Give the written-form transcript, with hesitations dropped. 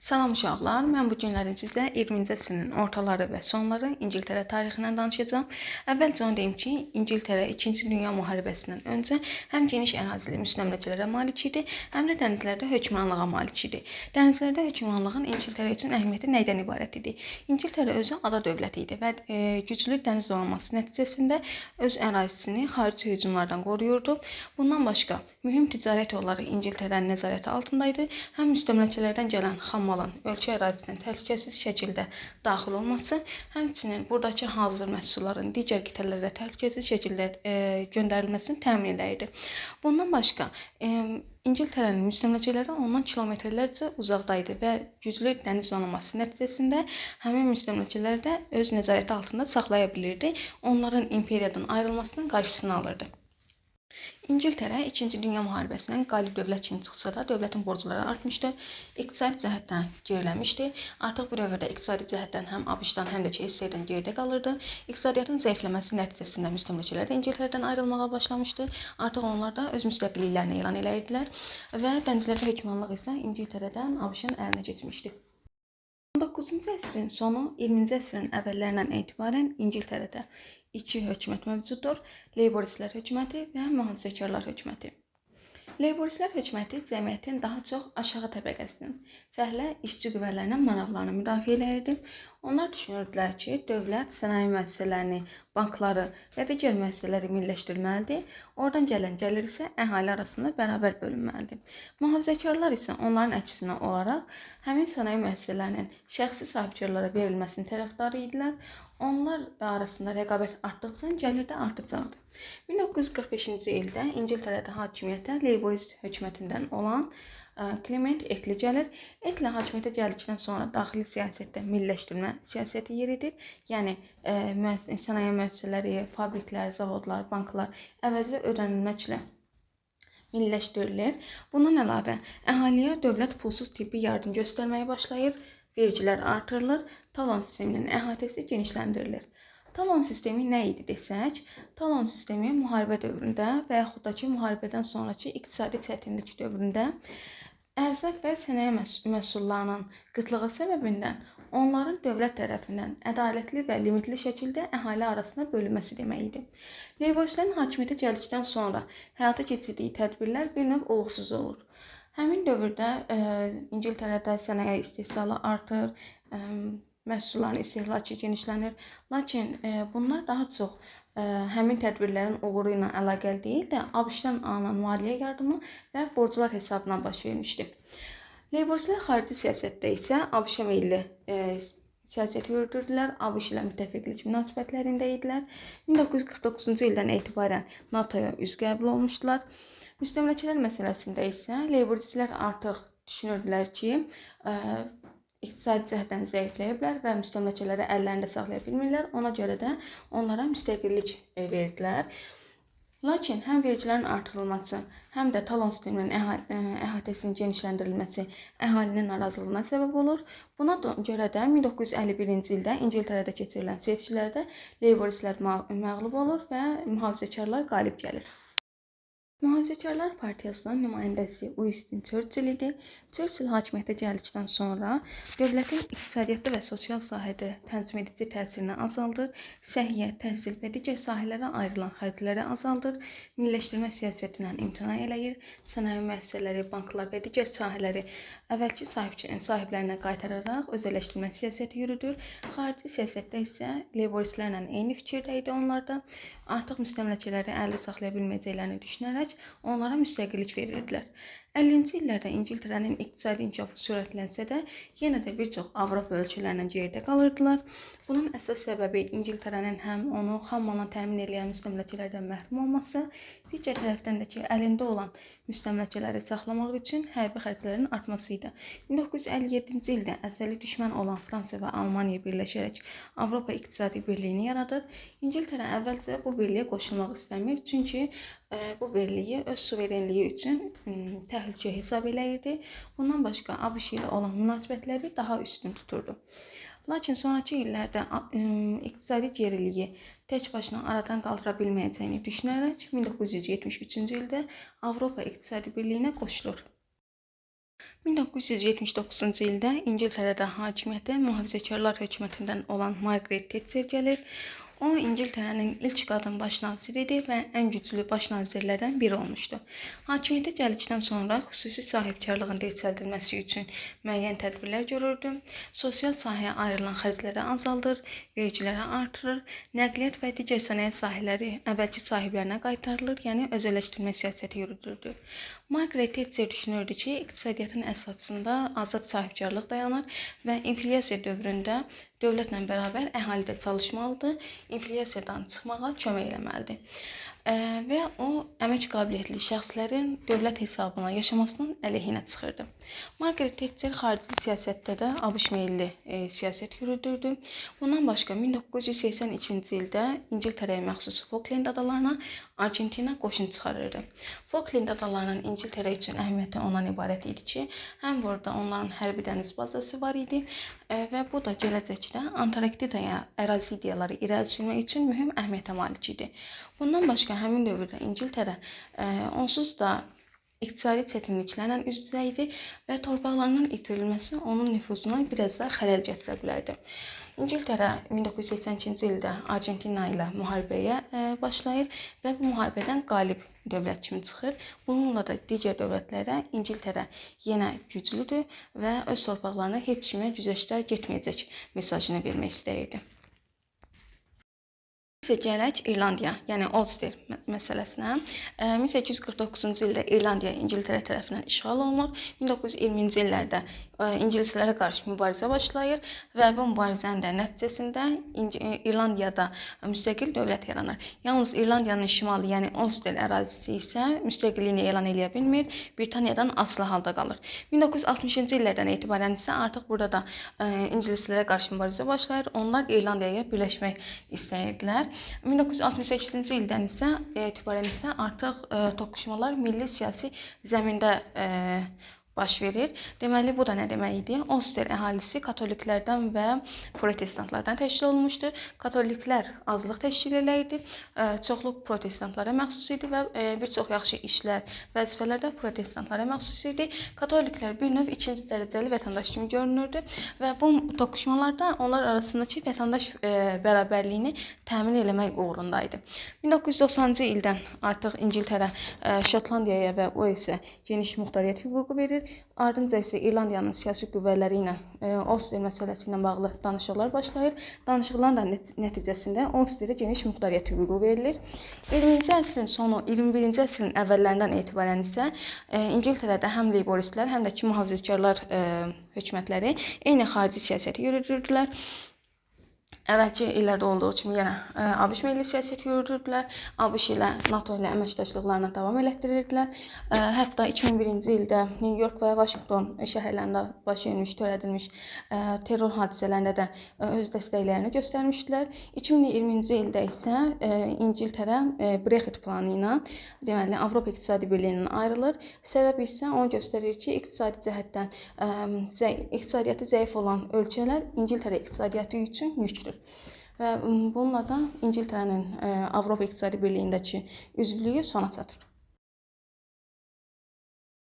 Salam uşaqlar, mən bu günlərim sizə 20-ci əsrin ortaları və sonları İngiltərə tarixindən danışacağam. Əvvəlcə onu deyim ki, İngiltərə 2-ci Dünya müharibəsindən öncə həm geniş ərazili müstəmləkələrə malik idi, həm də dənizlərdə hökmranlığa malik idi. Dənizlərdə hökmranlığın İngiltərə üçün əhəmiyyəti nədən ibarət idi? İngiltərə özü ada dövləti idi və güclü dəniz donanması nəticəsində öz ərazisini xarici hücumlardan qoruyurdu. Bundan başqa, mühüm ticarət yolları İngiltərənin nəzarəti altında idi. Həm müstəmləkələrdən gələn xammalın ölkə ərazisinə təhlükəsiz şəkildə daxil olması, həmçinin buradakı hazır məhsulların digər qitələrə təhlükəsiz şəkildə göndərilməsini təmin edirdi. Bundan başqa, İngiltərənin müstəmləkələri ondan kilometrlərcə uzaqda idi və güclü dəniz donanması nəticəsində həmin müstəmləkələri də öz nəzarəti altında saxlaya bilirdi, onların imperiyadan ayrılmasının qarşısını alırdı. İngiltərə 2-ci Dünya müharibəsindən qalib dövlət kimi çıxsa da, dövlətin borcları artmışdı, iqtisadi cəhətdən geriləmişdi. Artıq bu dövrdə iqtisadi cəhətdən həm ABŞ-dan, həm də ki, SSR-dən geridə qalırdı. İqtisadiyyatın zəifləməsi nəticəsində müstəmləkələr də İngiltərədən ayrılmağa başlamışdı. Artıq onlar da öz müstəqilliklərini elan edirdilər və dənizlərdə hökmranlıq isə İngiltərədən ABŞ-ın əlinə keçmişdi. 19-cu əsrin sonu, 20-ci əsrin əvvəllərindən etibarən İngiltərədə iki hökumət mövcuddur: Leyboristlər hökuməti və mühafizəkarlar hökuməti. Leyboristlər hökuməti cəmiyyətin daha çox aşağı təbəqəsinin, fəhlə işçi qüvvələrinin maraqlarını müdafiə edirdi. Onlar düşünürdülər ki, dövlət sənaye müəssisələrini, bankları və digər müəssisələri milliləşdirməlidir. Oradan gələn gəlir isə əhali arasında bərabər bölünməlidir. Mühafizəkarlar isə onların əksinə olaraq həmin sənaye müəssisələrinin şəxsi sahibkarlara verilməsinin tərəfdarı idilər. Onlar arasında rəqabət artdıqca gəlir də artacaqdı. 1945-ci ildə İngiltərədə hakimiyyətə Leyborist hökumətindən olan Clement Attlee gəlir. Attlee hakimiyyətə gəldikdən sonra daxili siyasətdə milliləşdirmə siyasəti yeridir. Yəni sənaye müəssisələri, fabriklər, zavodlar, banklar əvəzli ödənilməklə milliləşdirilir. Bundan əlavə əhaliyə dövlət pulsuz tibbi yardım göstərməyə başlayır, vergilər artırılır, talon sisteminin əhatəsi genişləndirilir. Talon sistemi nə idi desək, talon sistemi müharibə dövründə və yaxud da ki, müharibədən sonraki iqtisadi çətinlik dövründə ərzaq və sənaye məhsullarının qıtlığı səbəbindən onların dövlət tərəfindən ədalətli və limitli şəkildə əhali arasında bölünməsi demək idi. Leyboristlərin hakimiyyətə gəldikdən sonra həyata keçirdiyi tədbirlər bir növ uğursuz olur. Həmin dövrdə İngiltərədə sənaye istehsalı artır, məhsulların istehlakı genişlənir. Lakin bunlar daha çox həmin tədbirlərin uğuru ilə əlaqəli deyil də, ABŞ-dan alınan maliyyə yardımı və borclar hesabına baş vermişdi. Leyboristlər xarici siyasətdə isə ABŞ-a meyilli siyasət yürüdürdülər, ABŞ ilə müttəfiqlik münasibətlərində idilər. 1949-cu ildən etibarən NATO-ya üzv qəbul olmuşdular. Müstəmləkələr məsələsində isə Leyboristlər artıq düşünürdülər ki, iqtisadi cəhətdən zəifləyiblər və müstəmləkələri əllərində saxlaya bilmirlər. Ona görə də onlara müstəqillik verdilər. Lakin həm vergilərin artırılması, həm də talon sisteminin əhatəsinin genişləndirilməsi əhalinin narazılığına səbəb olur. Buna görə də 1951-ci ildə İngiltərədə keçirilən seçkilərdə Leyboristlər məğlub olur və mühafizəkarlar qalib gəlir. Mühafizəkarlar partiyasının nümayəndəsi Winston Churchill idi. Churchill hakimiyyətə gəldikdən sonra dövlətin iqtisadiyyatda və sosial sahədə tənzim edici təsirini azaldır, səhiyyə, təhsil və digər sahələrə ayrılan xərcləri azaldır, milliləşdirmə siyasətindən imtina eləyir, sənaye müəssisələri, banklar və digər sahələri əvvəlki sahiblərinə qaytararaq özəlləşdirmə siyasəti yürüdür. Xarici siyasətdə isə Leyboristlərlə eyni fikirdə idi onlar da. Artıq müstəmləkələri əldə saxlaya bilməyəcəklərini düşünərək onlara müstəqillik verirdilər. 50-ci illərdə İngiltərənin iqtisadi inkişafı sürətlənsə də, yenə də bir çox Avropa ölkələrindən geridə qalırdılar. Bunun əsas səbəbi İngiltərənin həm onu xammalla təmin edən müstəmləkələrdən məhrum olması, digər tərəfdən də ki, əlində olan müstəmləkələri saxlamaq üçün hərbi xərclərin artması idi. 1957-ci ildə əzəli düşmən olan Fransa və Almaniya birləşərək Avropa İqtisadi Birliyini yaradır. İngiltərə əvvəlcə bu birliyə qoşulmaq istəmir, çünki bu birliyi öz suverenliyi üçün təhlükə hesab eləyirdi. Bundan başqa ABŞ ilə olan münasibətləri daha üstün tuturdu. Lakin sonraki illərdə iqtisadi geriliyi tək başına aradan qaldıra bilməyəcəyini düşünərək 1973-cü ildə Avropa İqtisadi Birliyinə qoşulur. 1979-cu ildə İngiltərədə hakimiyyətə mühafizəkarlar hökumətindən olan Margaret Thatcher gəlir. O, İngiltərənin ilk qadın baş naziri idi və ən güclü baş nazirlərdən biri olmuşdu. Hakimiyyətə gəldikdən sonra xüsusi sahibkarlığın dirçəldilməsi üçün müəyyən tədbirlər görürdü. Sosial sahəyə ayrılan xərcləri azaldır, vergiləri artırır, nəqliyyat və digər sənaye sahələri əvvəlki sahiblərinə qaytarılır, yəni özəlləşdirmə siyasəti yürüdürdü. Margaret Thatcher düşünürdü ki, iqtisadiyyatın əsasında azad sahibkarlıq dayanır və inflyasiya dövründə dövlətlə bərabər əhali də çalışmalıdır, inflyasiyadan çıxmağa kömək eləməlidir. Və o, əmək qabiliyyətli şəxslərin dövlət hesabına yaşamasının əleyhinə çıxırdı. Margaret Thatcher xarici siyasətdə də ABŞ meylli siyasət yürüdürdü. Bundan başqa 1982-ci ildə İngiltərəyə məxsus Falkland adalarına Argentina qoşun çıxarırdı. Falkland adalarının İngiltərə üçün əhəmiyyəti ondan ibarət idi ki, həm burada onların hərbi dəniz bazası var idi və bu da gələcəkdə Antarktidaya ərazi iddiaları irəli sürmək üçün mühüm əhəmiyyətə malik idi. Bundan başqa həmin dövrdə İngiltərə onsuz da iqtisadi çətinliklərlə üz-üzə idi və torpaqlarının itirilməsi onun nüfuzuna biraz da xələl gətirə bilərdi. İngiltərə 1982-ci ildə Argentina ilə müharibəyə başlayır və bu müharibədən qalib dövlət kimi çıxır. Bununla da digər dövlətlərə İngiltərə yenə güclüdür və öz torpaqlarına heç kimə güzəştə getməyəcək mesajını vermək istəyirdi. İsə gələk İrlandiya, yəni Ulster məsələsinə. 1849-cu ildə İrlandiya İngiltərə tərəfindən işğal olunur. 1920-ci illərdə İngilislərə qarşı mübarizə başlayır və bu mübarizənin də nəticəsində İrlandiyada müstəqil dövlət yaranır. Yalnız İrlandiyanın şimalı, yəni Ulster ərazisi isə müstəqilliyini elan edə bilmir, Britaniyadan asılı halda qalır. 1960-cı illərdən etibarən isə artıq burada da İngilislərə qarşı mübarizə başlayır. Onlar İrlandiyaya birləşmək istəyirdilər. 1968-ci ildən isə etibarən isə artıq toqquşmalar milli siyasi zəmində baş verir. Deməli, bu da nə demək idi? Ulster əhalisi katoliklərdən və protestantlardan təşkil olunmuşdu. Katoliklər azlıq təşkil edirdi, çoxluq protestantlara məxsus idi və bir çox yaxşı işlər, vəzifələr də protestantlara məxsus idi. Katoliklər bir növ ikinci dərəcəli vətəndaş kimi görünürdü və bu toqquşmalarda onlar arasındakı vətəndaş bərabərliyini təmin eləmək uğrundaydı. 1990-cı ildən artıq İngiltərə Şotlandiyaya və Walesə geniş muxtariyyət hüququ verir. Ardınca isə İrlandiyanın siyasi qüvvələri ilə Ulster məsələsi ilə bağlı danışıqlar başlayır. Danışıqların da nəticəsində Ulsterə geniş muxtariyyət hüququ verilir. 20-ci əsrin sonu, 21-ci əsrin əvvəllərindən etibarən isə İngiltərədə həm leyboristlər, həm də ki mühafizəkarlar hökumətləri eyni xarici siyasəti yürüdürdülər. Əvvəlki illərdə olduğu kimi yenə ABŞ milli siyasəti yürüdürdülər. ABŞ ilə NATO ilə əməkdaşlıqlarına davam elətdirirdilər. Hətta 2001-ci ildə New York və Washington şəhərlərində baş vermiş, törədilmiş terror hadisələrində də öz dəstəklərini göstərmişdilər. 2020-ci ildə isə İngiltərə Brexit planı ilə, deməli, Avropa İqtisadi Birliyindən ayrılır. Səbəbi isə onu göstərir ki, iqtisadi cəhətdən iqtisadiyyatı zəif olan ölkələr İngiltərə iqtisadiyyatı üçün yükdür. Və bununla da İngiltərənin Avropa İqtisadi Birliyindəki üzvlüyü sona çatır.